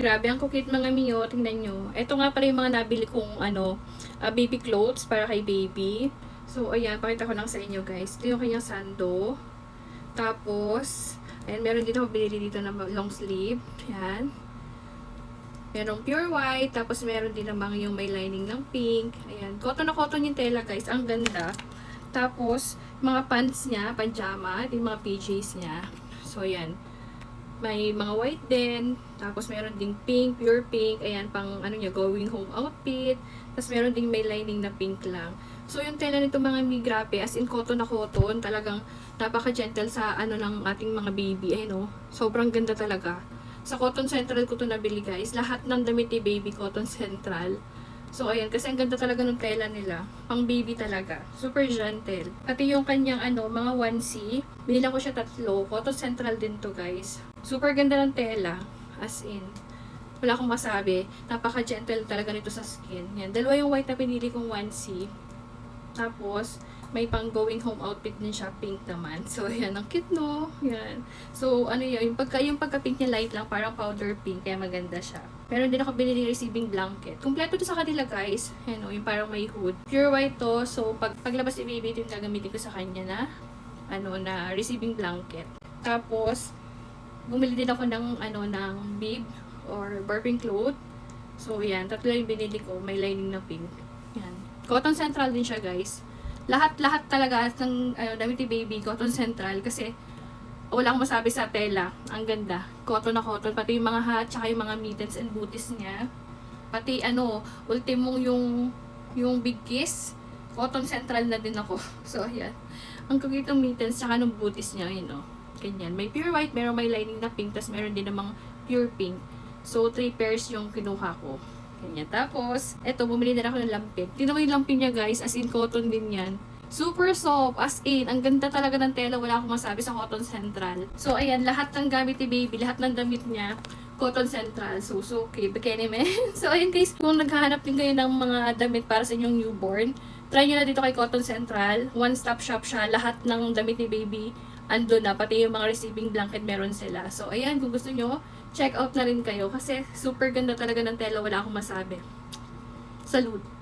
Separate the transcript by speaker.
Speaker 1: Grabe, ang cute mga miyo. Tingnan nyo. Ito nga pala yung mga nabili kong baby clothes para kay baby. So, ayan. Pakita ko lang sa inyo, guys. Ito yung kanyang sando. Tapos, ayan. Meron dito ako binili dito na long sleeve. Ayan. Merong pure white. Tapos, meron din namang yung may lining ng pink. Ayan. Cotton na cotton yung tela, guys. Ang ganda. Tapos, mga pants niya, pajama. Ito yung mga PJs niya. So, ayan. May mga white din. Tapos, meron ding pink, pure pink. Ayan, pang ano niya, going home outfit. Tapos, meron ding may lining na pink lang. So, yung tela nito mga migrape, as in cotton na cotton. Talagang napaka-gentle sa ano ng ating mga baby. Ayan, oh. Sobrang ganda talaga. Sa Cotton Central ko ito nabili, guys. Lahat ng damit ni baby, Cotton Central. So, ayan. Kasi ang ganda talaga ng tela nila. Pang baby talaga. Super gentle. Pati yung kanyang mga onesie. Binila ko siya 3. Cotton Central din to, guys. Super ganda ng tela. As in. Wala akong masabi. Napaka-gentle talaga nito sa skin. Yan. 2 yung white na pinili kong onesie. Tapos, may pang going home outfit din siya, pink naman. So, ayan, ang cute, no? Yan. So, ano yun, yung pagka-pink niya light lang, parang powder pink, kaya maganda siya. Meron din ako binili receiving blanket. Kompleto to sa kanila, guys. Ayan, yung parang may hood. Pure white to, so, paglabas ni baby, ito yung gagamitin ko sa kanya na, na receiving blanket. Tapos, bumili din ako ng, ng bib or burping cloth. So, yan, 3 yung binili ko, may lining na pink. Yan. Cotton Central din siya, guys. Lahat talaga ng damit ni baby, Cotton Central. Kasi, wala akong masabi sa tela. Ang ganda. Cotton na cotton. Pati yung mga hat, tsaka yung mga mittens and booties niya. Pati, ultimong yung big kiss. Cotton Central na din ako. So, ayan. Ang cute ng mittens, tsaka ng booties niya, ganyan. May pure white, meron may lining na pink, tas meron din namang pure pink. So, 3 pairs yung kinuha ko. Ganyan. Tapos, eto, bumili na ako ng lampin. Tingnan mo yung lampin niya, guys. As in, cotton din yan. Super soft. As in, ang ganda talaga ng tela. Wala akong masabi sa Cotton Central. So, ayan, lahat ng gamit ni baby, lahat ng damit niya, Cotton Central. So, okay, bikini men. So, ayan guys, kung naghahanap din kayo ng mga damit para sa inyong newborn, try nyo na dito kay Cotton Central. One-stop shop siya. Lahat ng damit ni baby, ando na. Pati yung mga receiving blanket, meron sila. So, ayan, kung gusto nyo, check out na rin kayo. Kasi, super ganda talaga ng tela. Wala akong masabi. Salute!